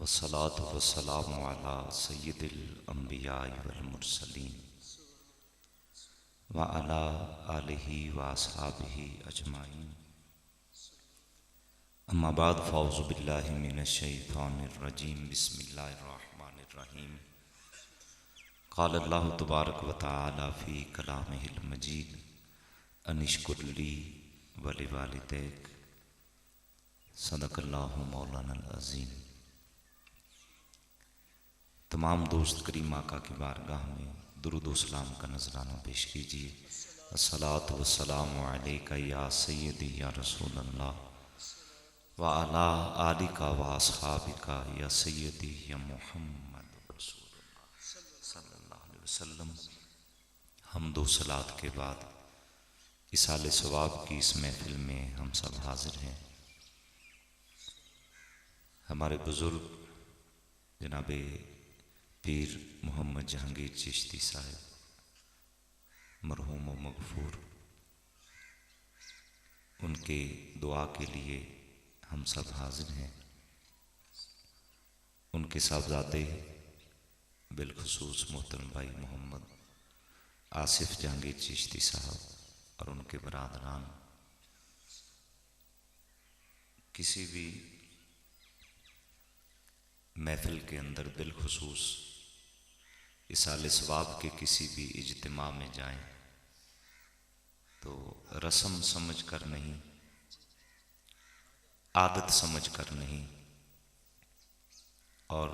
वस्सलातु वस्सलामु अला सय्यिदिल अंबिया वल मुरसलीन व अला आलिहि व अस्हाबिहि अजमाइन। अम्मा बाद फ़ौज़ु बिल्लाहि मिनश शैतानिर रजीम। बिस्मिल्लाहिर रहमानिर रहीम। क़ाल अल्लाहु तबारक व तआला फ़ी कलामिहिल मजीद अनिश्कुर ली व लिवालिदैक सदक़ल्लाहु मौलानल अज़ीम। तमाम दोस्त करीम आका की बारगाह में दुरूद व सलाम का नजराना पेश कीजिए। अस्सलातु वस्सलामु अलैका या सय्यदी या रसूल अल्लाह व अला आलिका व अस्हाबिका या सय्यदी या मुहम्मद रसूलुल्लाह सल्लल्लाहु अलैहि वसल्लम। हम्द व सलात के बाद इसाले सवाब की इस महफिल में हम सब हाजिर हैं। हमारे बुजुर्ग जनाबे पीर मोहम्मद जहांगीर चिश्ती साहब मरहूम व मगफूर, उनके दुआ के लिए हम सब हाजिर हैं। उनके साहबजादे बिलखुसूस मोहतरम भाई मोहम्मद आसिफ जहांगीर चिश्ती साहब और उनके बरादरान किसी भी महफिल के अंदर बिलखुसूस इसाले सवाब के किसी भी इज्तिमा में जाएं तो रस्म समझ कर नहीं, आदत समझ कर नहीं और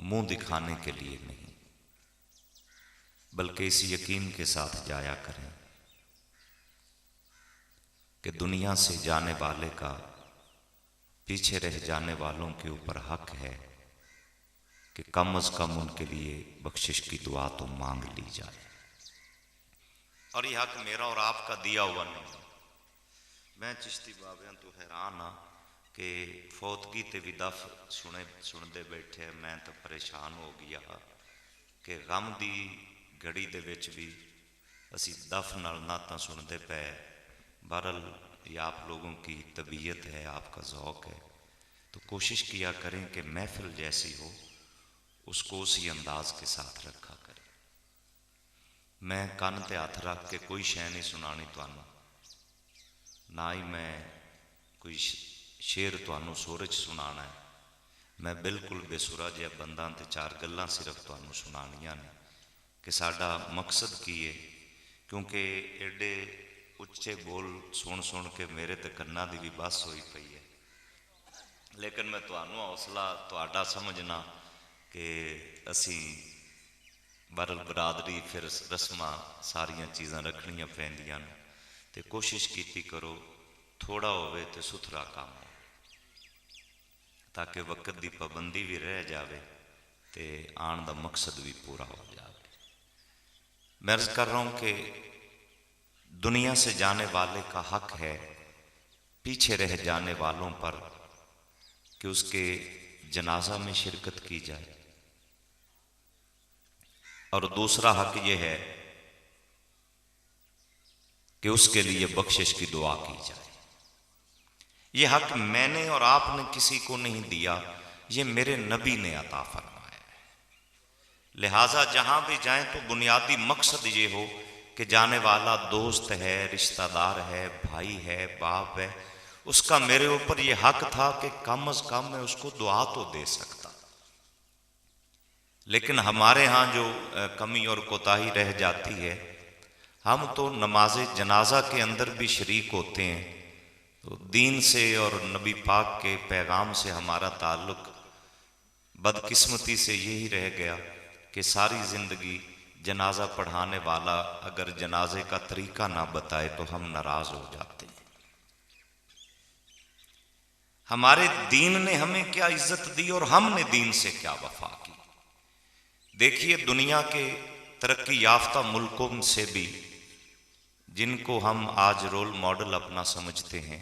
मुंह दिखाने के लिए नहीं, बल्कि इस यकीन के साथ जाया करें कि दुनिया से जाने वाले का पीछे रह जाने वालों के ऊपर हक है कि कम अज कम उनके लिए बख्शिश की दुआ तो मांग ली जाए। और ये हक मेरा और आपका दिया हुआ नहीं। मैं चिश्ती बाबे तो हैरान हाँ कि फौतगी ते भी दफ सुनते बैठे। मैं तो परेशान हो गया कि गम की घड़ी दे विच भी असी दफ नाल नातां सुनते पे। बहरल ये आप लोगों की तबीयत है, आपका ज़ौक़ है, तो कोशिश किया करें कि महफिल जैसी हो उसको उसी अंदाज के साथ रखा करें। मैं कान ते हाथ रख के कोई शै नहीं सुनानी तुहानू, ना ही मैं कोई शेर तुहानू सूरज सुनाना है। मैं बिल्कुल बेसुरा जिहा बंदा ते चार गल्लां सिर्फ तुहानू सुनानियां ने कि साडा मकसद की है। क्योंकि एडे उच्चे बोल सुन सुन के मेरे ते कन्ना दी भी बस होई पई है। लेकिन मैं तुहानू हौसला तुहाडा समझना कि असी बरल बरादरी फिर रस्मां सारियां चीज़ां रखनियां पैंदियां ने, ते कोशिश कीती करो थोड़ा होवे ते सुथरा काम हो, ताकि वक्त की पाबंदी भी रह जाए ते आन दा मकसद भी पूरा हो जाए। मैं अर्ज कर रहा हूँ कि दुनिया से जाने वाले का हक है पीछे रह जाने वालों पर कि उसके जनाजा में शिरकत की जाए, और दूसरा हक यह है कि उसके लिए बख्शिश की दुआ की जाए। यह हक मैंने और आपने किसी को नहीं दिया, ये मेरे नबी ने अता फरमाया है। लिहाजा जहां भी जाएं तो बुनियादी मकसद ये हो कि जाने वाला दोस्त है, रिश्तेदार है, भाई है, बाप है, उसका मेरे ऊपर यह हक था कि कम अज कम मैं उसको दुआ तो दे सकता। लेकिन हमारे यहाँ जो कमी और कोताही रह जाती है, हम तो नमाज जनाजा के अंदर भी शरीक होते हैं, तो दीन से और नबी पाक के पैगाम से हमारा ताल्लुक बदकिस्मती से यही रह गया कि सारी ज़िंदगी जनाजा पढ़ाने वाला अगर जनाजे का तरीका ना बताए तो हम नाराज़ हो जाते हैं। हमारे दीन ने हमें क्या इज्जत दी और हमने दीन से क्या वफा की। देखिए दुनिया के तरक्की याफ्ता मुल्कों से भी, जिनको हम आज रोल मॉडल अपना समझते हैं,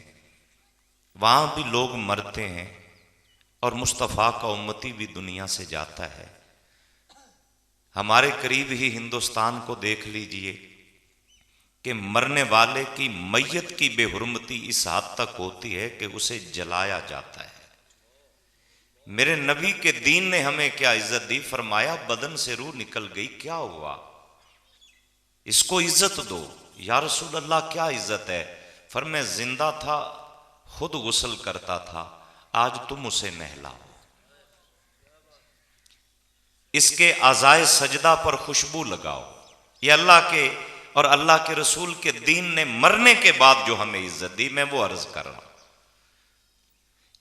वहाँ भी लोग मरते हैं और मुस्तफ़ा का उम्मती भी दुनिया से जाता है। हमारे करीब ही हिंदुस्तान को देख लीजिए कि मरने वाले की मैयत की बेहुरमती इस हद तक होती है कि उसे जलाया जाता है। मेरे नबी के दीन ने हमें क्या इज्जत दी। फरमाया बदन से रूह निकल गई, क्या हुआ, इसको इज्जत दो। या रसूल अल्लाह क्या इज्जत है। फरमाया जिंदा था, खुद गुस्ल करता था, आज तुम उसे नहलाओ। इसके आज़ाए सजदा पर खुशबू लगाओ। ये अल्लाह के और अल्लाह के रसूल के दीन ने मरने के बाद जो हमें इज्जत दी, मैं वो अर्ज कर रहा हूं।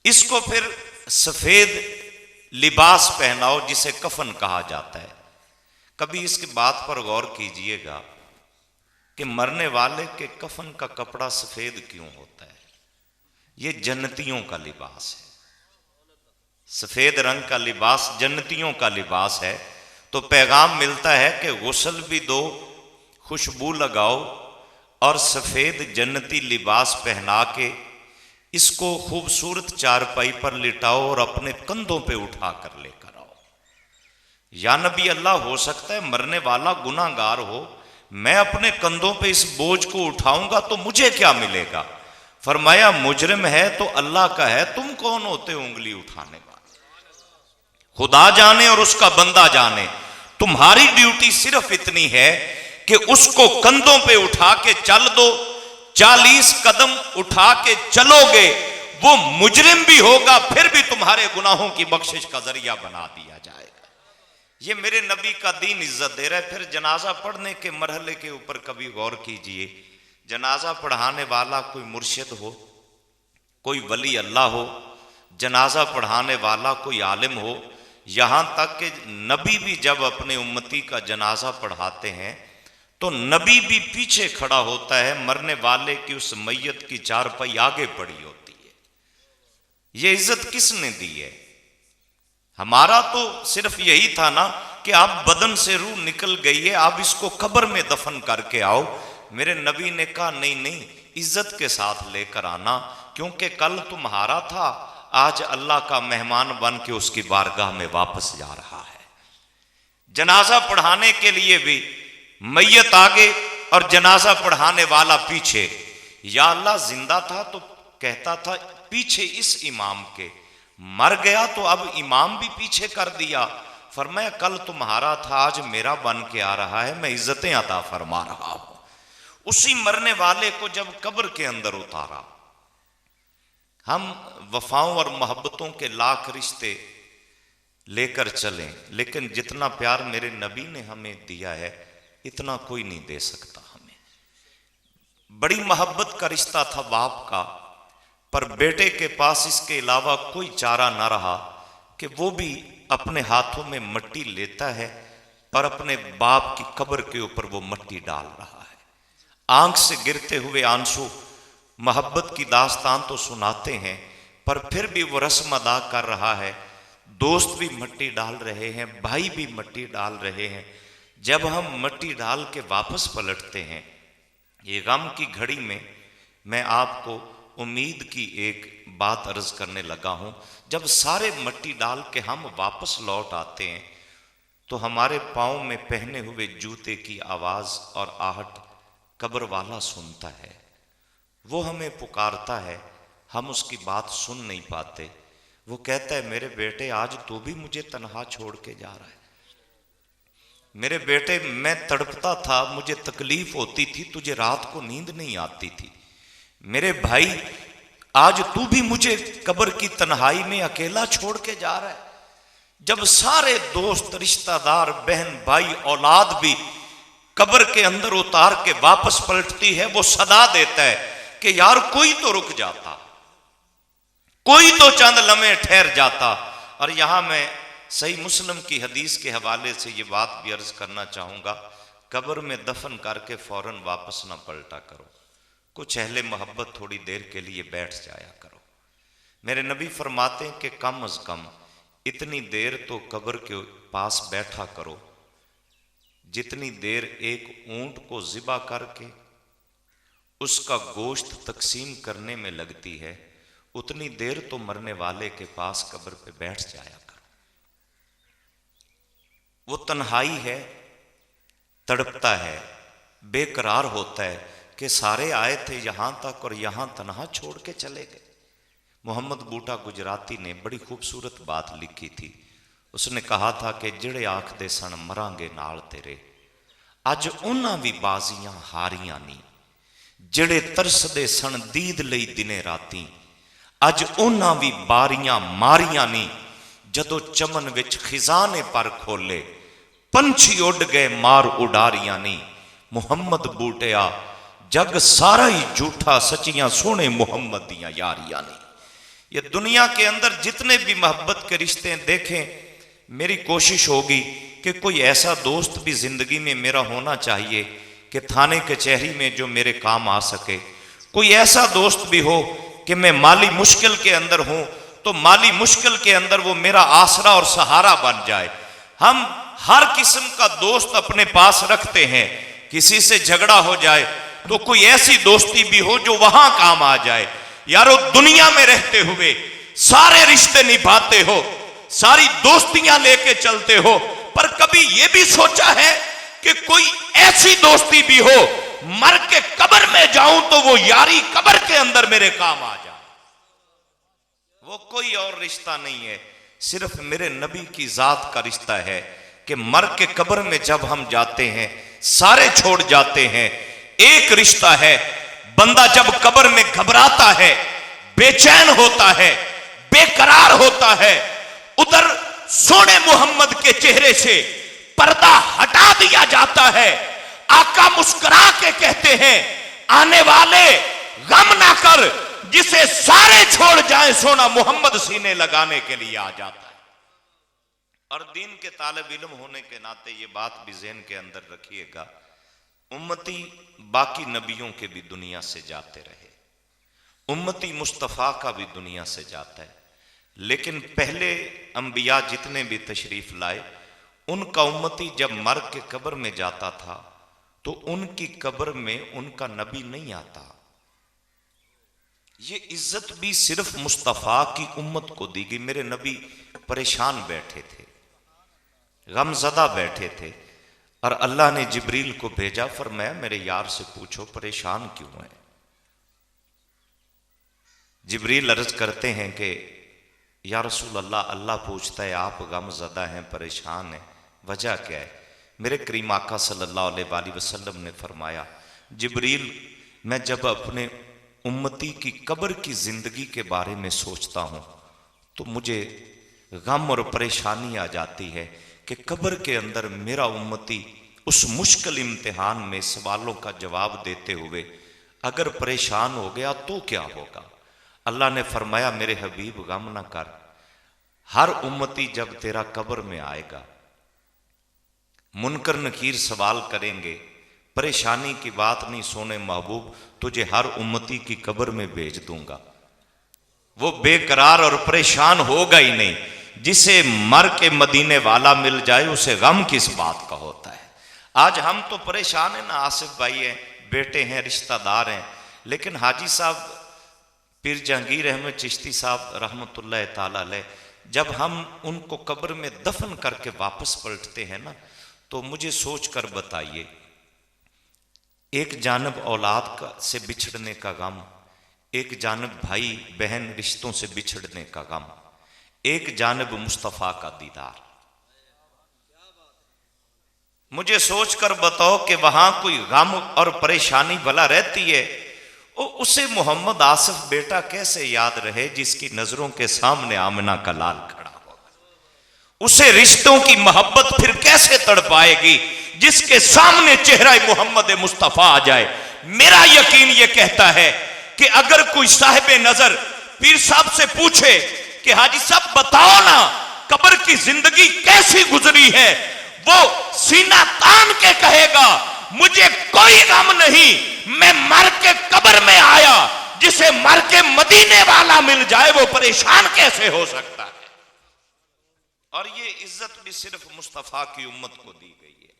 इसको फिर सफेद लिबास पहनाओ जिसे कफन कहा जाता है। कभी इसकी बात पर गौर कीजिएगा कि मरने वाले के कफन का कपड़ा सफेद क्यों होता है। यह जन्नतियों का लिबास है। सफेद रंग का लिबास जन्नतियों का लिबास है। तो पैगाम मिलता है कि गुस्ल भी दो, खुशबू लगाओ और सफेद जन्नती लिबास पहना के इसको खूबसूरत चारपाई पर लिटाओ और अपने कंधों पे उठा कर लेकर आओ। या नबी अल्लाह, हो सकता है मरने वाला गुनाहगार हो, मैं अपने कंधों पे इस बोझ को उठाऊंगा तो मुझे क्या मिलेगा। फरमाया मुजरिम है तो अल्लाह का है, तुम कौन होते उंगली उठाने वाले। खुदा जाने और उसका बंदा जाने, तुम्हारी ड्यूटी सिर्फ इतनी है कि उसको कंधों पे उठा के चल दो। 40 कदम उठा के चलोगे, वो मुजरिम भी होगा, फिर भी तुम्हारे गुनाहों की बख्शिश का जरिया बना दिया जाएगा। ये मेरे नबी का दीन इज्जत दे रहा है। फिर जनाजा पढ़ने के मरहले के ऊपर कभी गौर कीजिए। जनाजा पढ़ाने वाला कोई मुर्शिद हो, कोई वली अल्लाह हो, जनाजा पढ़ाने वाला कोई आलिम हो। यहां तक कि नबी भी जब अपने उम्मती का जनाजा पढ़ाते हैं तो नबी भी पीछे खड़ा होता है, मरने वाले की उस मैयत की चारपाई आगे पड़ी होती है। ये इज्जत किसने दी है। हमारा तो सिर्फ यही था ना कि आप बदन से रूह निकल गई है, आप इसको कब्र में दफन करके आओ। मेरे नबी ने कहा नहीं नहीं, इज्जत के साथ लेकर आना, क्योंकि कल तुम्हारा था, आज अल्लाह का मेहमान बन के उसकी बारगाह में वापस जा रहा है। जनाजा पढ़ाने के लिए भी मैयत आगे और जनाजा पढ़ाने वाला पीछे। या अल्लाह, जिंदा था तो कहता था पीछे इस इमाम के, मर गया तो अब इमाम भी पीछे कर दिया। फरमाया कल तुम्हारा था, आज मेरा बन के आ रहा है, मैं इज्जतें अता फरमा रहा हूं। उसी मरने वाले को जब कब्र के अंदर उतारा, हम वफाओं और मोहब्बतों के लाख रिश्ते लेकर चलें, लेकिन जितना प्यार मेरे नबी ने हमें दिया है इतना कोई नहीं दे सकता हमें। बड़ी मोहब्बत का रिश्ता था बाप का, पर बेटे के पास इसके अलावा कोई चारा ना रहा कि वो भी अपने हाथों में मट्टी लेता है और अपने बाप की कब्र के ऊपर वो मट्टी डाल रहा है। आंख से गिरते हुए आंसू मोहब्बत की दास्तान तो सुनाते हैं, पर फिर भी वो रस्म अदा कर रहा है। दोस्त भी मट्टी डाल रहे हैं, भाई भी मट्टी डाल रहे हैं। जब हम मट्टी डाल के वापस पलटते हैं, ये गम की घड़ी में मैं आपको उम्मीद की एक बात अर्ज करने लगा हूं। जब सारे मट्टी डाल के हम वापस लौट आते हैं तो हमारे पाँव में पहने हुए जूते की आवाज और आहट कब्र वाला सुनता है। वो हमें पुकारता है, हम उसकी बात सुन नहीं पाते। वो कहता है मेरे बेटे, आज तू भी मुझे तन्हा छोड़ के जा रहा है। मेरे बेटे, मैं तड़पता था, मुझे तकलीफ होती थी, तुझे रात को नींद नहीं आती थी। मेरे भाई, आज तू भी मुझे कब्र की तन्हाई में अकेला छोड़ के जा रहा है। जब सारे दोस्त, रिश्तेदार, बहन, भाई, औलाद भी कब्र के अंदर उतार के वापस पलटती है, वो सदा देता है कि यार कोई तो रुक जाता, कोई तो चंद लम्हे ठहर जाता। और यहां मैं सही मुस्लिम की हदीस के हवाले से ये बात भी अर्ज करना चाहूंगा, कब्र में दफन करके फौरन वापस ना पलटा करो, कुछ अहले मोहब्बत थोड़ी देर के लिए बैठ जाया करो। मेरे नबी फरमाते हैं कि कम अज कम इतनी देर तो कब्र के पास बैठा करो जितनी देर एक ऊंट को ज़िबा करके उसका गोश्त तकसीम करने में लगती है, उतनी देर तो मरने वाले के पास कब्र पे बैठ जाया करो। वो तन्हाई है, तड़पता है, बेकरार होता है कि सारे आए थे यहां तक और यहां तन्हा छोड़ के चले गए। मोहम्मद बूटा गुजराती ने बड़ी खूबसूरत बात लिखी थी। उसने कहा था कि जिहड़े आखदे सन मरांगे नाल तेरे, अज उन्हां भी बाजियां हारियां नी। जिहड़े तरसदे सन दीद लई दिने राती, अज उन्हां भी बारियां मारियां नी। जदों चमन विच खिजाने पर खोले, पंछी उड़ गए मार उडारियां नी। मुहम्मद बूटिया जग सारा ही झूठा, सचियां सोने मुहम्मद दियां यारियां नी। ये दुनिया के अंदर जितने भी मोहब्बत के रिश्ते देखें, मेरी कोशिश होगी कि कोई ऐसा दोस्त भी जिंदगी में मेरा होना चाहिए कि थाने कचहरी में जो मेरे काम आ सके। कोई ऐसा दोस्त भी हो कि मैं माली मुश्किल के अंदर हूं तो माली मुश्किल के अंदर वो मेरा आसरा और सहारा बन जाए। हम हर किस्म का दोस्त अपने पास रखते हैं। किसी से झगड़ा हो जाए तो कोई ऐसी दोस्ती भी हो जो वहां काम आ जाए। यारो, दुनिया में रहते हुए सारे रिश्ते निभाते हो, सारी दोस्तियां लेके चलते हो, पर कभी यह भी सोचा है कि कोई ऐसी दोस्ती भी हो मर के कब्र में जाऊं तो वो यारी कब्र के अंदर मेरे काम आ जाए। वो कोई और रिश्ता नहीं है, सिर्फ मेरे नबी की जात का रिश्ता है कि मर के कब्र में जब हम जाते हैं, सारे छोड़ जाते हैं। एक रिश्ता है, बंदा जब कब्र में घबराता है, बेचैन होता है, बेकरार होता है, उधर सोने मोहम्मद के चेहरे से पर्दा हटा दिया जाता है। आका मुस्कुरा के कहते हैं, आने वाले गम ना कर, जिसे सारे छोड़ जाए सोना मोहम्मद सीने लगाने के लिए आ जाता है। और दीन के तालिब इल्म होने के नाते ये बात भी ज़हन के अंदर रखिएगा, उम्मती बाकी नबियों के भी दुनिया से जाते रहे, उम्मती मुस्तफ़ा का भी दुनिया से जाता है, लेकिन पहले अंबिया जितने भी तशरीफ लाए, उनका उम्मती जब मर के कब्र में जाता था तो उनकी कब्र में उनका नबी नहीं आता। ये इज्जत भी सिर्फ मुस्तफ़ा की उम्मत को दी गई। मेरे नबी परेशान बैठे थे, गमज़दा बैठे थे, और अल्लाह ने जिब्रील को भेजा, फरमाया मेरे यार से पूछो परेशान क्यों है। जिब्रील अर्ज करते हैं कि या रसूल अल्लाह, अल्लाह पूछता है आप गमज़दा हैं, परेशान हैं, वजह क्या है। मेरे करीम आका सल्लल्लाहु अलैहि वसल्लम ने फरमाया, जिब्रील मैं जब अपने उम्मती की कब्र की जिंदगी के बारे में सोचता हूं तो मुझे गम और परेशानी आ जाती है कि कब्र के अंदर मेरा उम्मती उस मुश्किल इम्तिहान में सवालों का जवाब देते हुए अगर परेशान हो गया तो क्या होगा। अल्लाह ने फरमाया मेरे हबीब गम ना कर, हर उम्मती जब तेरा कब्र में आएगा, मुनकर नकीर सवाल करेंगे, परेशानी की बात नहीं सोने महबूब, तुझे हर उम्मती की कब्र में भेज दूंगा। वो बेकरार और परेशान होगा ही नहीं। जिसे मर के मदीने वाला मिल जाए उसे गम किस बात का होता है। आज हम तो परेशान हैं ना, आसिफ भाई हैं, बेटे हैं, रिश्तेदार हैं, लेकिन हाजी साहब पीर जहांगीर अहमद चिश्ती साहब रहमतुल्लाह ताला अलैह, जब हम उनको कब्र में दफन करके वापस पलटते हैं ना, तो मुझे सोच कर बताइए, एक जानब औलाद का से बिछड़ने का गम, एक जानब भाई बहन रिश्तों से बिछड़ने का गम, एक जानब मुस्तफ़ा का दीदार। मुझे सोचकर बताओ कि वहां कोई गम और परेशानी भला रहती है? उसे मोहम्मद आसिफ बेटा कैसे याद रहे जिसकी नजरों के सामने आमना का लाल खड़ा होगा? उसे रिश्तों की मोहब्बत फिर कैसे तड़पाएगी जिसके सामने चेहरा मोहम्मद मुस्तफ़ा आ जाए? मेरा यकीन यह कहता है कि अगर कोई साहिब नजर पीर साहब से पूछे कि हाजी साहब बताओ ना कब्र की जिंदगी कैसी गुजरी है, वो सीना तान के कहेगा मुझे कोई गम नहीं, मैं मर के कब्र में आया। जिसे मर के मदीने वाला मिल जाए वो परेशान कैसे हो सकता है? और ये इज्जत भी सिर्फ मुस्तफ़ा की उम्मत को दी गई है।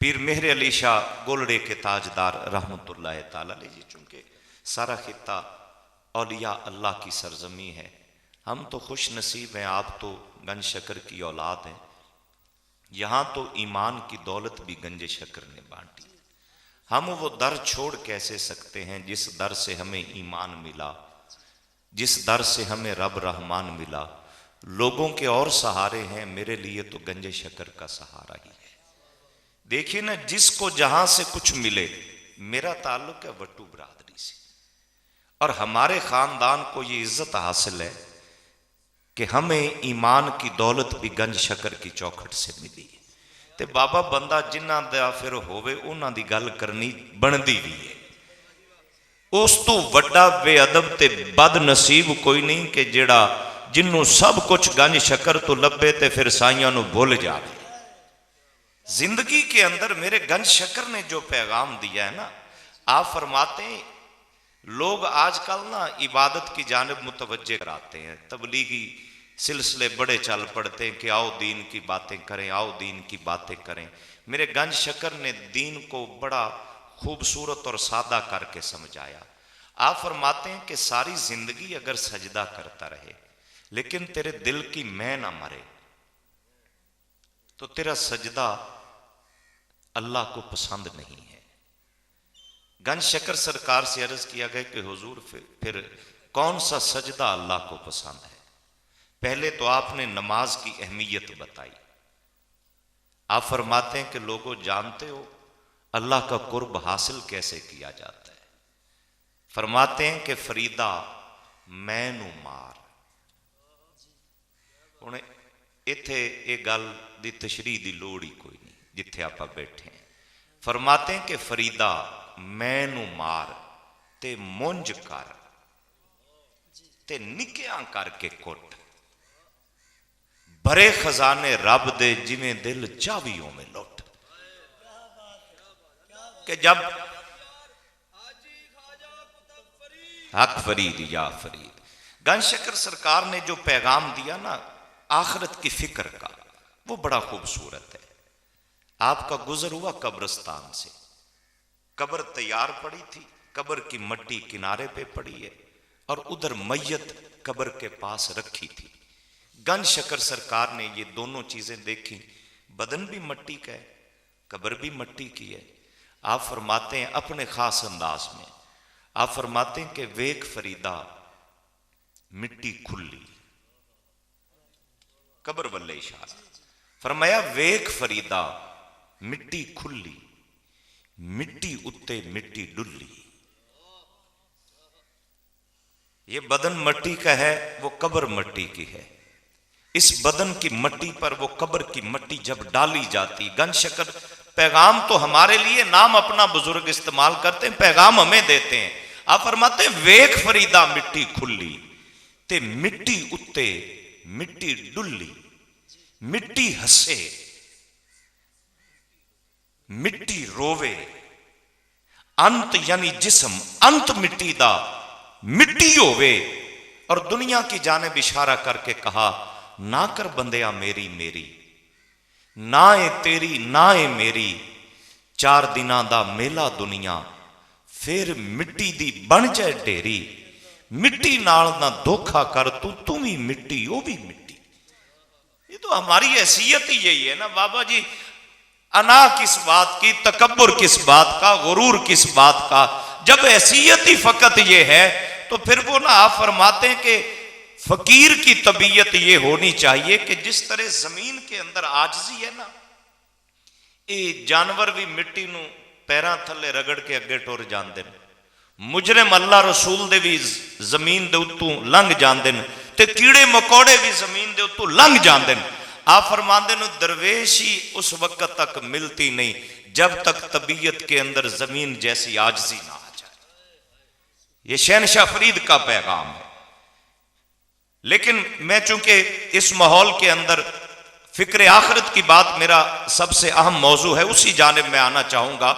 पीर मेहर अली शाह गोलड़े के ताजदार रहमतुल्लाह ताला अलैह जी, चूंकि सारा खित्ता औलिया अल्लाह की सरजमी है, हम तो खुश नसीब हैं, आप तो गंज शकर की औलाद हैं। यहाँ तो ईमान की दौलत भी गंज शकर ने बांटी। हम वो दर छोड़ कैसे सकते हैं जिस दर से हमें ईमान मिला। जिस दर से हमें रब रहमान मिला, लोगों के और सहारे हैं, मेरे लिए तो गंजे शक्कर का सहारा ही है। देखिए ना, जिसको जहां से कुछ मिले, मेरा ताल्लुक है वट्टू बरादरी से, और हमारे खानदान को ये इज्जत हासिल है कि हमें ईमान की दौलत भी गंज शक्कर की चौखट से मिली है। ते बाबा बंदा जिन्हां दा फिर होवे उन्हां दी गल करनी बनदी भी है। उस तो वड्डा बेअदब ते बद नसीब कोई नहीं कि जेड़ा जिन्हों सब कुछ गंज शक्कर तो लभे ते फिर साइयां नूं भुल जावे। जिंदगी के अंदर मेरे गंज शक्कर ने जो पैगाम दिया है ना, आप फरमाते हैं लोग आजकल ना इबादत की जानिब मुतवज्जे कराते हैं, तबलीगी सिलसिले बड़े चल पड़ते हैं कि आओ दीन की बातें करें, आओ दीन की बातें करें। मेरे गंज शक्कर ने दीन को बड़ा खूबसूरत और सादा करके समझाया। आप फरमाते हैं कि सारी जिंदगी अगर सजदा करता रहे लेकिन तेरे दिल की मैं ना मरे तो तेरा सजदा अल्लाह को पसंद नहीं है। गंज शक्कर सरकार से अर्ज किया गया कि हुजूर फिर कौन सा सजदा अल्लाह को पसंद है? पहले तो आपने नमाज की अहमियत बताई। आप फरमाते हैं कि लोगों जानते हो अल्लाह का कुर्ब हासिल कैसे किया जाता है? फरमाते हैं कि फरीदा मैनू मार। हुण इत्थे ये गल दी तशरीह दी लोड़ ही कोई नहीं जिथे आप बैठे हैं। फरमाते हैं कि फरीदा मैनू मार ते मुंज कर ते निकिया करके कुट, भरे खजाने रब दे जिवें दिल चावियों में लुट। कि जब हक फरीद या फरीद, गंज शक्कर सरकार ने जो पैगाम दिया ना आखिरत की फिक्र का, वो बड़ा खूबसूरत है। आपका गुजर हुआ कब्रिस्तान से, कब्र तैयार पड़ी थी, कब्र की मट्टी किनारे पे पड़ी है और उधर मैयत कब्र के पास रखी थी। गंज शक्कर सरकार ने ये दोनों चीजें देखी, बदन भी मट्टी का है, कब्र भी मट्टी की है। आप फरमाते हैं अपने खास अंदाज में, आप फरमाते हैं कि वेख फरीदा मिट्टी खुली, कब्र वल्ले इशारा फरमाया, वेख फरीदा मिट्टी खुली, मिट्टी उत्ते मिट्टी डुल्ली। ये बदन मट्टी का है, वो कब्र मट्टी की है। इस बदन की मट्टी पर वो कब्र की मट्टी जब डाली जाती, गंज शक्कर पैगाम तो हमारे लिए नाम अपना बुजुर्ग इस्तेमाल करते हैं, पैगाम हमें देते हैं। आप फरमाते हैं वेख फरीदा मिट्टी खुली ते मिट्टी उत्ते मिट्टी डुल्ली। मिट्टी हसे, मिट्टी रोवे, अंत यानी जिस्म, अंत मिट्टी दा मिट्टी होवे। और दुनिया की जानिब इशारा करके कहा, ना कर बंदिया मेरी मेरी, ना ए तेरी ना ए मेरी, चार दिनां दा मेला दुनिया, फिर मिट्टी दी बन जाए ढेरी। मिट्टी नाल ना धोखा कर तू भी मिट्टी वो भी मिट्टी। ये तो हमारी हैसियत ही यही है ना बाबा जी। अना किस बात की, तकब्बुर किस बात का, गुरूर किस बात का, जब हैसियत ही फकत ये है तो फिर वो ना आप फरमाते हैं कि फकीर की तबीयत ये होनी चाहिए कि जिस तरह जमीन के अंदर आजजी है ना, ये जानवर भी मिट्टी नू पैरां थले रगड़ के अगे टुर जाते हैं, मुजरिम अल्लाह रसूल दे भी जमीन दे उत्तों लंघ जाते हैं, ते कीड़े मकोड़े भी जमीन दे उत्तों लंघ जाते हैं। आप फरमाते हैं दरवेश ही उस वक्त तक मिलती नहीं जब तक तबीयत के अंदर जमीन जैसी आजजी ना आ जाए। ये शहनशाह फरीद का पैगाम है। लेकिन मैं चूंकि इस माहौल के अंदर फिक्र आखिरत की बात मेरा सबसे अहम मौजू है, उसी जानिब में आना चाहूंगा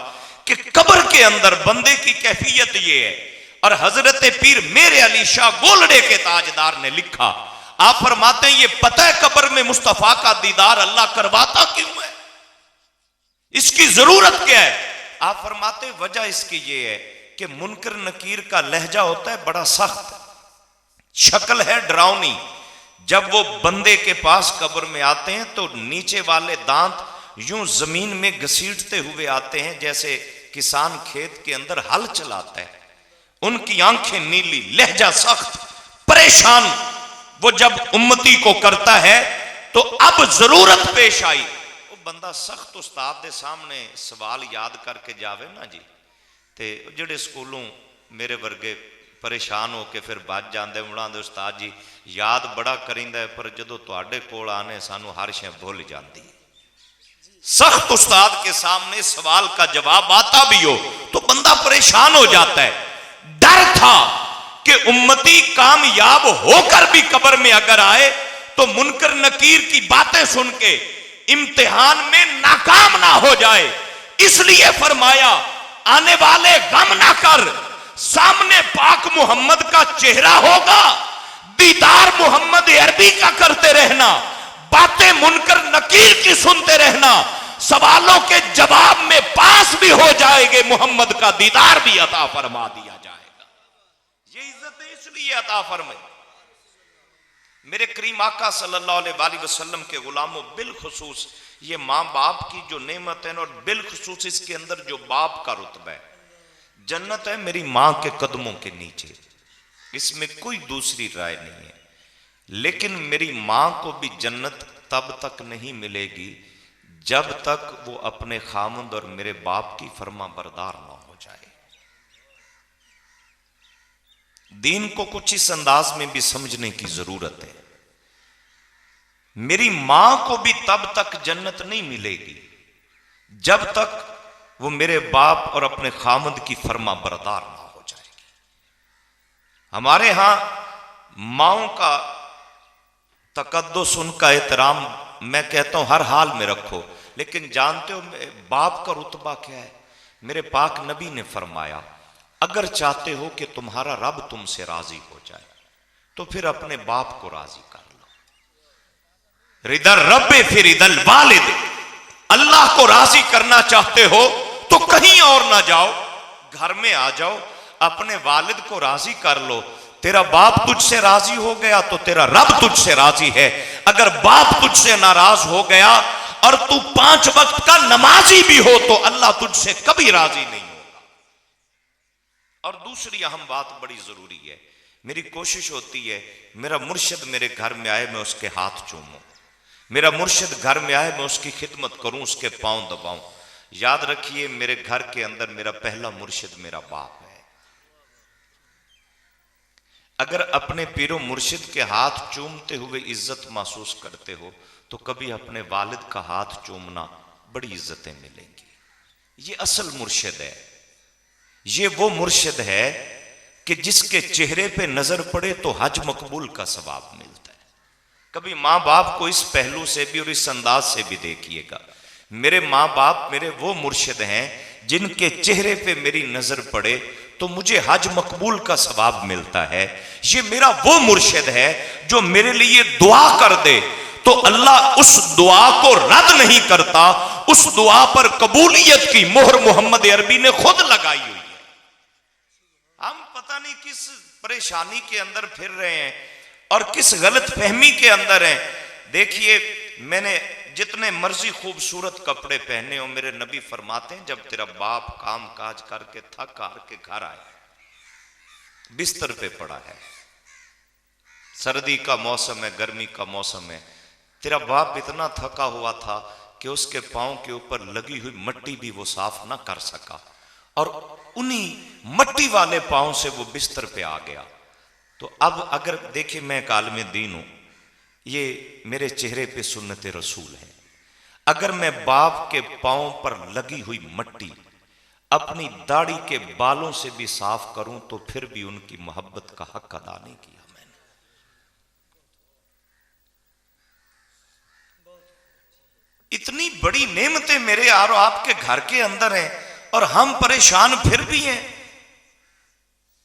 कि कब्र के अंदर बंदे की कैफियत ये है। और हजरत पीर मेरे अली शाह गोलड़े के ताजदार ने लिखा, आप फरमाते हैं ये पता है कब्र में मुस्तफा का दीदार अल्लाह करवाता क्यों है, इसकी जरूरत क्या है? आप फरमाते हैं वजह इसकी ये है कि मुनकर नकीर का लहजा होता है बड़ा सख्त, शक्ल है डरावनी। जब वो बंदे के पास कब्र में आते हैं तो नीचे वाले दांत यूं जमीन में घसीटते हुए आते हैं जैसे किसान खेत के अंदर हल चलाता है। उनकी आंखें नीली, लहजा सख्त, परेशान वो जब उम्मती को करता है तो अब जरूरत पेश आई, वो बंदा सख्त उस्ताद के सामने सवाल याद करके जावे ना जी, तो जेडे स्कूलों मेरे वर्गे परेशान होके फिर बच जाते मुड़ाते उस्ताद जी याद बड़ा करिंदा है पर जदों तुहाडे कोल आने सानू हर शय भुल जाती है। सख्त उस्ताद के सामने सवाल का जवाब आता भी हो तो बंदा परेशान हो जाता है। डर था कि उम्मती कामयाब होकर भी कब्र में अगर आए तो मुनकर नकीर की बातें सुन के इम्तिहान में नाकाम ना हो जाए, इसलिए फरमाया आने वाले गम ना कर, सामने पाक मोहम्मद का चेहरा होगा, दीदार मोहम्मद अरबी का करते रहना, बातें मुनकर नकीर की सुनते रहना, सवालों के जवाब में पास भी हो जाएंगे, मोहम्मद का दीदार भी अता फरमा दिया जाएगा। ये इज्जत इसलिए अता फरमाई मेरे करीम आका सल्लल्लाहु अलैहि वसल्लम के गुलामों, बिलखुसूस ये माँ बाप की जो नेमत है और बिलखुसूस इसके अंदर जो बाप का रुतबा है, जन्नत है मेरी माँ के कदमों के नीचे, इसमें कोई दूसरी राय नहीं है। लेकिन मेरी माँ को भी जन्नत तब तक नहीं मिलेगी जब तक वो अपने खामंद और मेरे बाप की फर्मा बरदार ना हो जाए। दीन को कुछ इस अंदाज में भी समझने की जरूरत है। मेरी मां को भी तब तक जन्नत नहीं मिलेगी जब तक वो मेरे बाप और अपने खामंद की फर्मा बरदार ना हो जाएगी। हमारे यहां माओं का तकद्दुस, उनका एहतराम मैं कहता हूं हर हाल में रखो, लेकिन जानते हो बाप का रुतबा क्या है? मेरे पाक नबी ने फरमाया अगर चाहते हो कि तुम्हारा रब तुमसे राजी हो जाए तो फिर अपने बाप को राजी कर लो। रिदर रब्बे फिर इदल वालिद, अल्लाह को राजी करना चाहते हो तो कहीं और ना जाओ, घर में आ जाओ, अपने वालिद को राजी कर लो। तेरा बाप तुझसे राजी हो गया तो तेरा रब तुझसे राजी है। अगर बाप तुझसे नाराज हो गया और तू 5 वक्त का नमाजी भी हो तो अल्लाह तुझसे कभी राजी नहीं होगा। और दूसरी अहम बात बड़ी जरूरी है, मेरी कोशिश होती है मेरा मुर्शिद मेरे घर में आए मैं उसके हाथ चूमूं, मेरा मुर्शिद घर में आए मैं उसकी खिदमत करूं, उसके पांव दबाऊं। याद रखिए मेरे घर के अंदर मेरा पहला मुर्शिद मेरा बाप है। अगर अपने पीरो मुर्शिद के हाथ चूमते हुए इज्जत महसूस करते हो तो कभी अपने वालिद का हाथ चूमना, बड़ी इज्जतें मिलेंगी। ये असल मुर्शिद है, ये वो मुर्शिद है कि जिसके चेहरे पे नजर पड़े तो हज मकबूल का सवाब मिलता है। कभी माँ बाप को इस पहलू से भी और इस अंदाज से भी देखिएगा, मेरे माँ बाप मेरे वो मुर्शिद हैं जिनके चेहरे पे मेरी नजर पड़े तो मुझे हज मकबूल का सवाब मिलता है। ये मेरा वो मुर्शिद है जो मेरे लिए दुआ कर दे तो अल्लाह उस दुआ को रद्द नहीं करता, उस दुआ पर कबूलियत की मोहर मोहम्मद अरबी ने खुद लगाई हुई है। हम पता नहीं किस परेशानी के अंदर फिर रहे हैं और किस गलत फहमी के अंदर हैं। देखिए मैंने जितने मर्जी खूबसूरत कपड़े पहने हो, मेरे नबी फरमाते हैं जब तेरा बाप काम काज करके थक हार के घर आए, बिस्तर पे पड़ा है, सर्दी का मौसम है, गर्मी का मौसम है, तेरा बाप इतना थका हुआ था कि उसके पांव के ऊपर लगी हुई मट्टी भी वो साफ ना कर सका और उन्हीं मट्टी वाले पांव से वो बिस्तर पे आ गया। तो अब अगर देखिए मैं एक आलिम दीन हूं, ये मेरे चेहरे पे सुन्नत रसूल है। अगर मैं बाप के पांव पर लगी हुई मट्टी अपनी दाढ़ी के बालों से भी साफ करूं तो फिर भी उनकी मोहब्बत का हक अदा नहीं किया मैंने। इतनी बड़ी नेमतें मेरे और आपके घर के अंदर हैं और हम परेशान फिर भी हैं।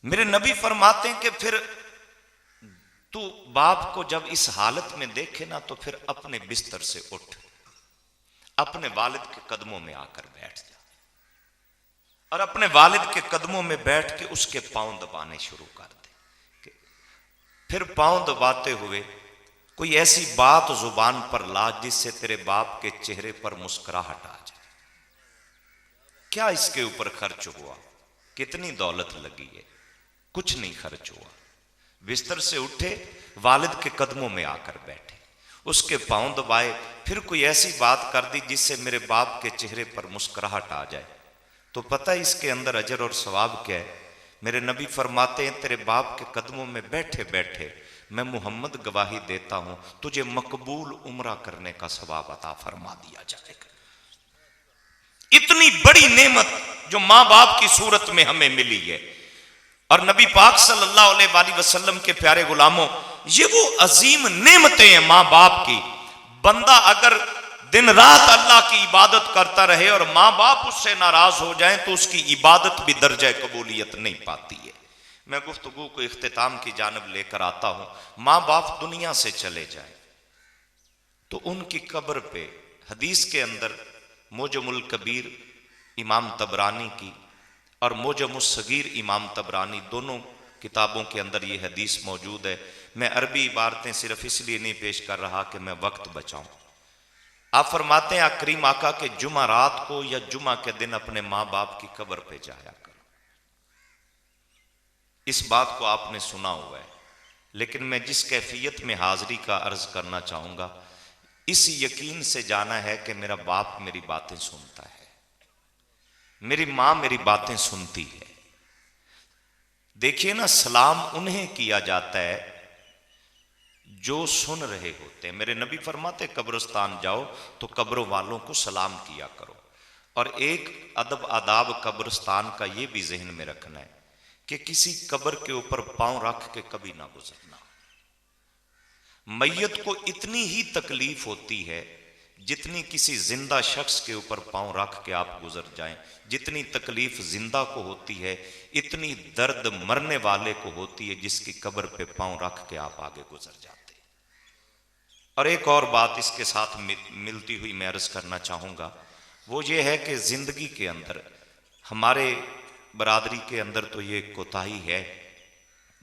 मेरे नबी फरमाते हैं कि फिर तू बाप को जब इस हालत में देखे ना तो फिर अपने बिस्तर से उठ, अपने वालिद के कदमों में आकर बैठ जा और अपने वालिद के कदमों में बैठ के उसके पांव दबाने शुरू कर दे। फिर पांव दबाते हुए कोई ऐसी बात जुबान पर ला जिससे तेरे बाप के चेहरे पर मुस्कुराहट आ जाए। क्या इसके ऊपर खर्च हुआ, कितनी दौलत लगी है? कुछ नहीं खर्च हुआ। बिस्तर से उठे, वालिद के कदमों में आकर बैठे, उसके पांव दबाए, फिर कोई ऐसी बात कर दी जिससे मेरे बाप के चेहरे पर मुस्कुराहट आ जाए। तो पता है इसके अंदर अजर और सवाब क्या है? मेरे नबी फरमाते हैं, तेरे बाप के कदमों में बैठे बैठे मैं मोहम्मद गवाही देता हूं, तुझे मकबूल उम्रा करने का सवाब अता फरमा दिया जाएगा। इतनी बड़ी नेमत जो मां बाप की सूरत में हमें मिली है। और नबी पाक सल्लल्लाहु अलैहि वसल्लम के प्यारे गुलामों, ये वो अजीम नेमतें हैं मां बाप की। बंदा अगर दिन रात अल्लाह की इबादत करता रहे और मां बाप उससे नाराज हो जाएं तो उसकी इबादत भी दर्जा कबूलियत नहीं पाती है। मैं गुफ्तगू को इख्तिताम की जानब लेकर आता हूं। मां बाप दुनिया से चले जाए तो उनकी कब्र पे हदीस के अंदर मोजमुल कबीर इमाम तबरानी की और मोजमुस सगीर इमाम तबरानी, दोनों किताबों के अंदर ये हदीस मौजूद है। मैं अरबी इबारतें सिर्फ इसलिए नहीं पेश कर रहा कि मैं वक्त बचाऊं। आप फरमाते हैं, करीम आका के जुमा रात को या जुमा के दिन अपने मां बाप की कब्र पे जाया करो। इस बात को आपने सुना हुआ है, लेकिन मैं जिस कैफियत में हाजिरी का अर्ज करना चाहूंगा, इस यकीन से जाना है कि मेरा बाप मेरी बातें सुनता है, मेरी मां मेरी बातें सुनती है। देखिए ना, सलाम उन्हें किया जाता है जो सुन रहे होते हैं। मेरे नबी फरमाते, कब्रिस्तान जाओ तो कब्रों वालों को सलाम किया करो। और एक अदब आदाब कब्रिस्तान का यह भी जहन में रखना है कि किसी कब्र के ऊपर पांव रख के कभी ना गुजरना। मैयत को इतनी ही तकलीफ होती है जितनी किसी जिंदा शख्स के ऊपर पांव रख के आप गुजर जाएं। जितनी तकलीफ जिंदा को होती है, इतनी दर्द मरने वाले को होती है जिसकी कब्र पे पांव रख के आप आगे गुजर जाते। और एक और बात इसके साथ मिलती हुई मैं अर्ज करना चाहूंगा, वो ये है कि जिंदगी के अंदर हमारे बरादरी के अंदर तो ये कोताही है,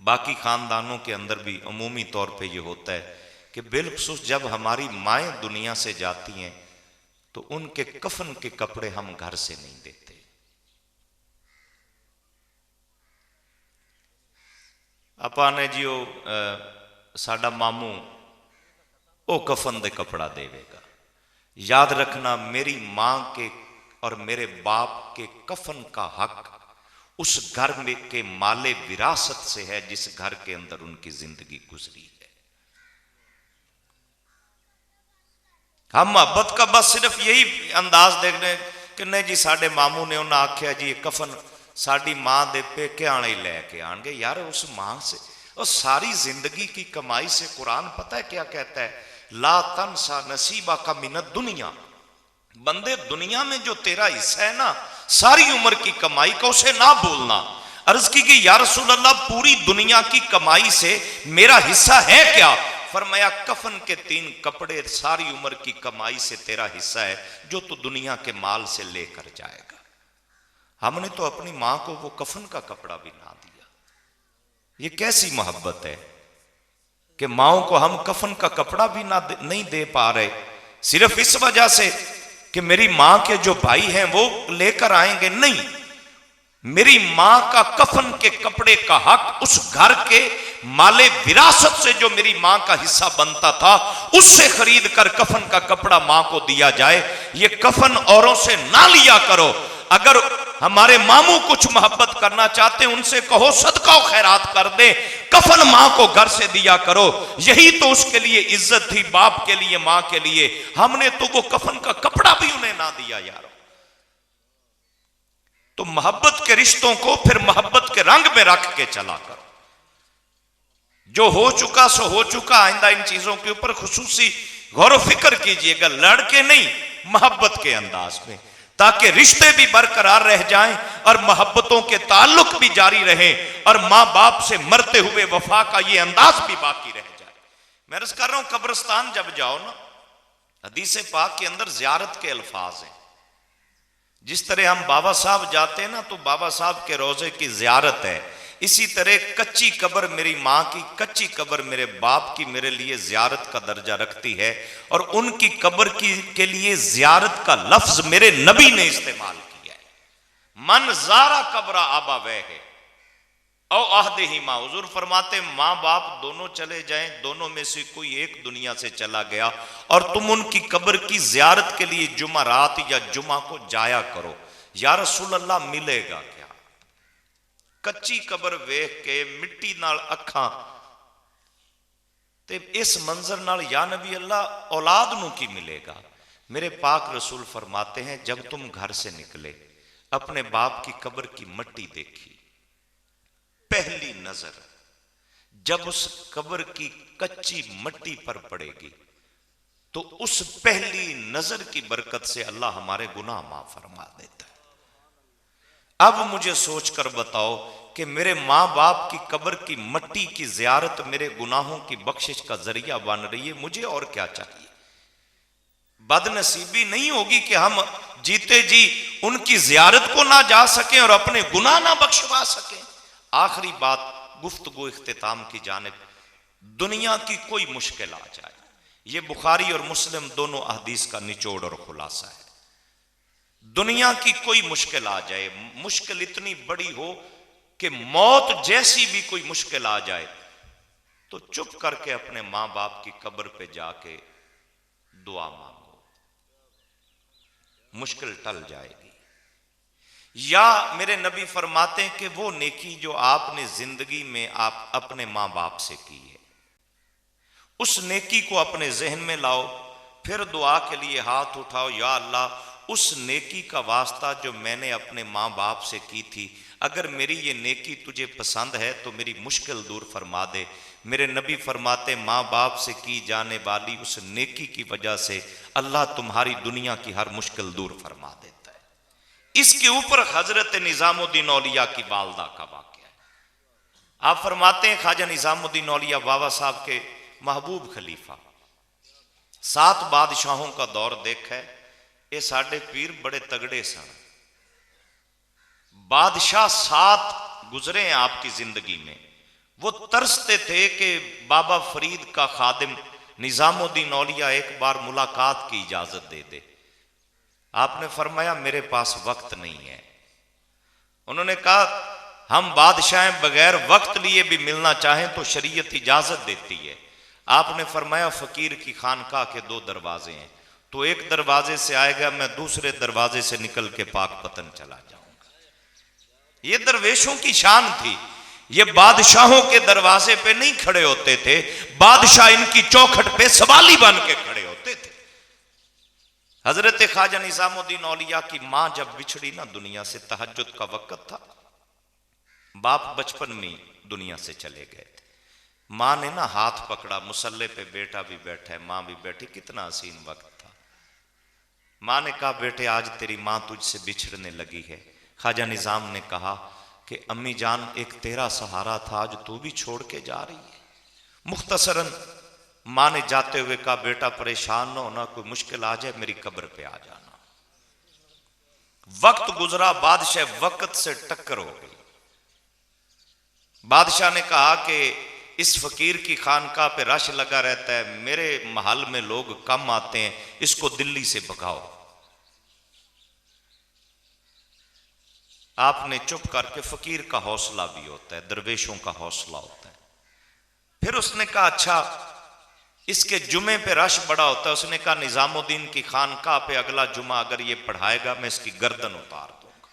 बाकी खानदानों के अंदर भी अमूमी तौर पे ये होता है कि बिलखुसूस जब हमारी माएँ दुनिया से जाती हैं तो उनके कफन के कपड़े हम घर से नहीं देते। आपा ने जी साडा मामू वो कफन दे कपड़ा देवेगा। याद रखना, मेरी मां के और मेरे बाप के कफन का हक उस घर में के माले विरासत से है जिस घर के अंदर उनकी जिंदगी गुजरी है। हम मोहब्बत का बस सिर्फ यही अंदाज देख रहे कि नहीं जी साडे मामू ने उन्हें आख्या जी कफन साड़ी मां दे पेके आने ही लैके आएंगे। यार उस मां से और सारी जिंदगी की कमाई से, कुरान पता है क्या कहता है, ला तनसा नसीबा का मिनत दुनिया। बंदे दुनिया में जो तेरा हिस्सा है ना, सारी उम्र की कमाई का, उसे ना भूलना। अर्ज की कि या रसूल अल्लाह, पूरी दुनिया की कमाई से मेरा हिस्सा है क्या? फरमाया, कफन के 3 कपड़े सारी उम्र की कमाई से तेरा हिस्सा है जो तू दुनिया के माल से लेकर जाएगा। हमने तो अपनी मां को वो कफन का कपड़ा भी ना दिया। ये कैसी मोहब्बत है कि माओ को हम कफन का कपड़ा भी नहीं दे पा रहे, सिर्फ इस वजह से कि मेरी मां के जो भाई हैं वो लेकर आएंगे। नहीं, मेरी मां का कफन के कपड़े का हक उस घर के माले विरासत से जो मेरी मां का हिस्सा बनता था उससे खरीद कर कफन का कपड़ा मां को दिया जाए। ये कफन औरों से ना लिया करो। अगर हमारे मामू कुछ मोहब्बत करना चाहते हैं, उनसे कहो सदका और खैरात कर दे, कफन मां को घर से दिया करो। यही तो उसके लिए इज्जत थी, बाप के लिए, मां के लिए। हमने तो वो कफन का कपड़ा भी उन्हें ना दिया यार। तो मोहब्बत के रिश्तों को फिर मोहब्बत के रंग में रख के चला करो। जो हो चुका सो हो चुका। आइंदा इन चीजों के ऊपर खुसूसी गौर फिक्र कीजिएगा, लड़के नहीं, मोहब्बत के अंदाज में, ताकि रिश्ते भी बरकरार रह जाएं और मोहब्बतों के ताल्लुक भी जारी रहें और मां बाप से मरते हुए वफा का ये अंदाज भी बाकी रह जाए। मैं अर्ज कर रहा हूं, कब्रिस्तान जब जाओ ना, हदीस पाक के अंदर जियारत के अल्फाज हैं। जिस तरह हम बाबा साहब जाते हैं ना तो बाबा साहब के रोजे की जियारत है, इसी तरह कच्ची कब्र मेरी मां की, कच्ची कब्र मेरे बाप की मेरे लिए जियारत का दर्जा रखती है। और उनकी कब्र के लिए जियारत का लफ्ज मेरे नबी ने इस्तेमाल किया है, मन ज़ारा कब्र आबा वह है। और आहदे ही माँ, हुजूर फरमाते माँ बाप दोनों चले जाएं, दोनों में से कोई एक दुनिया से चला गया और तुम उनकी कब्र की जियारत के लिए जुमा रात या जुमा को जाया करो, या रसूल अल्लाह मिलेगा क्या? कच्ची कब्र वेख के मिट्टी नाल अखा ते इस मंजर नाल या नबी अल्लाह औलाद नू की मिलेगा? मेरे पाक रसूल फरमाते हैं जब तुम घर से निकले अपने बाप की कब्र की मट्टी देखी, पहली नजर जब उस कब्र की कच्ची मट्टी पर पड़ेगी तो उस पहली नजर की बरकत से अल्लाह हमारे गुनाह माफ फरमा देता है। अब मुझे सोचकर बताओ कि मेरे मां बाप की कब्र की मट्टी की जियारत मेरे गुनाहों की बख्शिश का जरिया बन रही है, मुझे और क्या चाहिए? बदनसीबी नहीं होगी कि हम जीते जी उनकी जियारत को ना जा सकें और अपने गुनाह ना बख्शवा सकें। आखिरी बात, गुफ्तगू इख्तिताम की जानिब, दुनिया की कोई मुश्किल आ जाए, यह बुखारी और मुस्लिम दोनों अहदीस का निचोड़ और खुलासा है। दुनिया की कोई मुश्किल आ जाए, मुश्किल इतनी बड़ी हो कि मौत जैसी भी कोई मुश्किल आ जाए, तो चुप करके अपने मां बाप की कब्र पे जाके दुआ मांगो, मुश्किल टल जाएगी। या मेरे नबी फरमाते हैं कि वो नेकी जो आपने जिंदगी में आप अपने मां बाप से की है, उस नेकी को अपने जहन में लाओ, फिर दुआ के लिए हाथ उठाओ, या अल्लाह उस नेकी का वास्ता जो मैंने अपने मां बाप से की थी, अगर मेरी ये नेकी तुझे पसंद है तो मेरी मुश्किल दूर फरमा दे। मेरे नबी फरमाते मां बाप से की जाने वाली उस नेकी की वजह से अल्लाह तुम्हारी दुनिया की हर मुश्किल दूर फरमा देता है। इसके ऊपर हजरत निजामुद्दीन औलिया की वालदा का वाक़या है। आप फरमाते हैं ख्वाजा निजामुद्दीन औलिया बाबा साहब के महबूब खलीफा, 7 बादशाहों का दौर देखा है, ये साढ़े पीर बड़े तगड़े सन। बादशाह 7 गुजरे हैं आपकी जिंदगी में, वो तरसते थे कि बाबा फरीद का खादिम निजामुद्दीन औलिया एक बार मुलाकात की इजाजत दे दे। आपने फरमाया मेरे पास वक्त नहीं है। उन्होंने कहा हम बादशाह बगैर वक्त लिए भी मिलना चाहें तो शरीयत इजाजत देती है। आपने फरमाया फकीर की खानकाह के 2 दरवाजे हैं, तो एक दरवाजे से आएगा, मैं दूसरे दरवाजे से निकल के पाक पतन चला जाऊंगा। ये दरवेशों की शान थी, ये बादशाहों के दरवाजे पे नहीं खड़े होते थे, बादशाह इनकी चौखट पे सवाली बन के खड़े होते थे। हजरत ख्वाजा निजामुद्दीन औलिया की मां जब बिछड़ी ना दुनिया से, तहज्जुद का वक्त था, बाप बचपन में दुनिया से चले गए थे। मां ने ना हाथ पकड़ा, मुसल्ले पे बेटा भी बैठा है, मां भी बैठी, कितना हसीन वक्त था। मां ने कहा बेटे आज तेरी मां तुझसे बिछड़ने लगी है। ख्वाजा निजाम ने कहा कि अम्मी जान एक तेरा सहारा था, आज तू भी छोड़ के जा रही है। मुख्तसरन मां ने जाते हुए कहा बेटा परेशान न होना, कोई मुश्किल आ जाए मेरी कब्र पे आ जाना। वक्त गुजरा, बादशाह वक्त से टक्कर हो गई। बादशाह ने कहा कि इस फकीर की खानकाह पे रश लगा रहता है, मेरे महल में लोग कम आते हैं, इसको दिल्ली से भगाओ। आपने चुप करके, फकीर का हौसला भी होता है, दरवेशों का हौसला होता है। फिर उसने कहा अच्छा इसके जुमे पे रश बड़ा होता है। उसने कहा निजामुद्दीन की खानकाह पे अगला जुमा अगर ये पढ़ाएगा मैं इसकी गर्दन उतार दूंगा।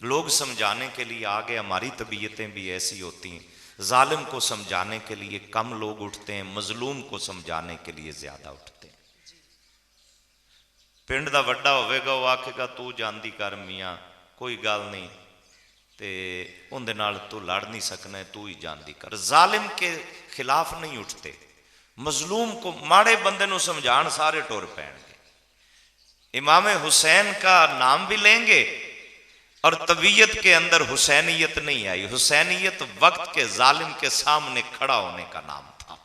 लोग समझाने के लिए आ गए, हमारी तबीयतें भी ऐसी होती हैं, जालिम को समझाने के लिए कम लोग उठते हैं, मजलूम को समझाने के लिए ज्यादा उठते हैं। पिंड दा वड्डा होवेगा, वो आखेगा तू जानदी कर मियाँ, कोई गल नहीं, ते उनदे नाल तू लड़ नहीं सकना, तू ही जानदी कर। जालिम के खिलाफ नहीं उठते, मजलूम को, माड़े बंदे नू समझाण सारे टुर पैणगे। इमाम हुसैन का नाम भी लेंगे और तबीयत के अंदर हुसैनियत नहीं आई। हुसैनियत वक्त के जालिम के सामने खड़ा होने का नाम था।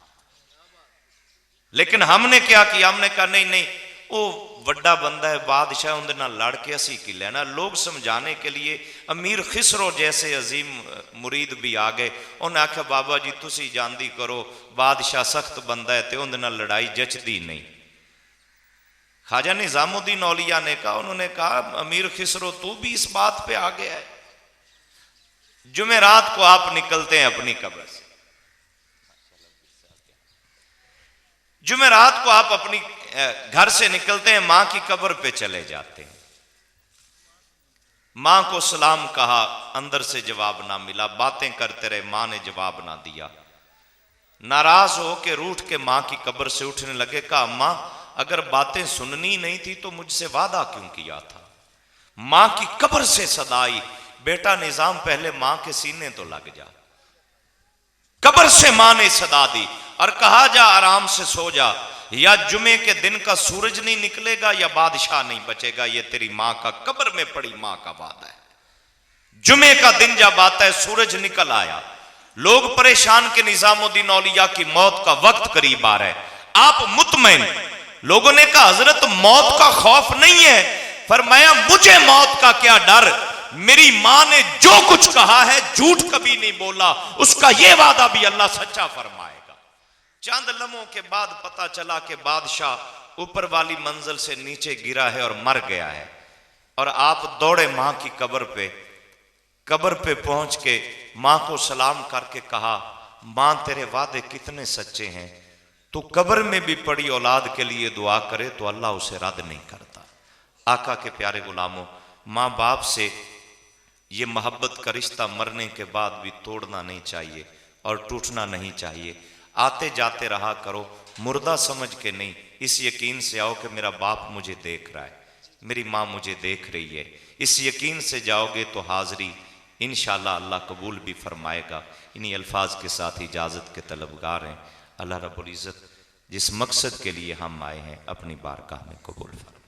लेकिन हमने क्या किया, हमने कहा नहीं नहीं वो वड्डा बंदा है, बादशाह, उनके नाल लड़ के असी की लेना। लोग समझाने के लिए अमीर खिसरो जैसे अजीम मुरीद भी आ गए। उन्हें आख्या बाबा जी तुसी जानदी करो, बादशाह सख्त बंदा है ते उनके नाल लड़ाई जचदी नहीं। ख्वाजा निजामुद्दीन औलिया ने कहा, उन्होंने कहा अमीर खिसरो तू भी इस बात पे आ गया है। जुमेरात को आप निकलते हैं अपनी कब्र से, जुमेरात को आप अपनी घर से निकलते हैं, मां की कब्र पे चले जाते हैं। मां को सलाम कहा, अंदर से जवाब ना मिला, बातें करते रहे, मां ने जवाब ना दिया। नाराज हो के रूठ के मां की कब्र से उठने लगे, कहा अम्मा अगर बातें सुननी नहीं थी तो मुझसे वादा क्यों किया था। मां की कब्र से सदाई, बेटा निजाम पहले मां के सीने तो लग जा। कब्र से मां ने सदा दी और कहा जा आराम से सो जा, या जुमे के दिन का सूरज नहीं निकलेगा या बादशाह नहीं बचेगा, ये तेरी मां का कब्र में पड़ी मां का वादा है। जुमे का दिन जब आता है, सूरज निकल आया, लोग परेशान के निजामुद्दीन औलिया की मौत का वक्त करीब आ रहा है, आप मुतमईन। लोगों ने कहा हजरत मौत का खौफ नहीं है। फरमाया मुझे मौत का क्या डर, मेरी मां ने जो कुछ कहा है झूठ कभी नहीं बोला, उसका यह वादा भी अल्लाह सच्चा फरमाएगा। चंद लम्हों के बाद पता चला कि बादशाह ऊपर वाली मंजिल से नीचे गिरा है और मर गया है। और आप दौड़े मां की कब्र पे पहुंच के मां को सलाम करके कहा, मां तेरे वादे कितने सच्चे हैं, तू कब्र में भी पड़ी औलाद के लिए दुआ करे तो अल्लाह उसे रद्द नहीं करता। आका के प्यारे गुलामों, मां बाप से ये मोहब्बत का रिश्ता मरने के बाद भी तोड़ना नहीं चाहिए और टूटना नहीं चाहिए। आते जाते रहा करो, मुर्दा समझ के नहीं, इस यकीन से आओ कि मेरा बाप मुझे देख रहा है, मेरी माँ मुझे देख रही है। इस यकीन से जाओगे तो हाजिरी इंशाअल्लाह अल्लाह कबूल भी फरमाएगा। इन्हीं अल्फाज के साथ इजाज़त के तलबगार हैं। अल्लाह रब्बुल इज़्ज़त जिस मकसद के लिए हम आए हैं अपनी बारगाह में कबूल फरमाए।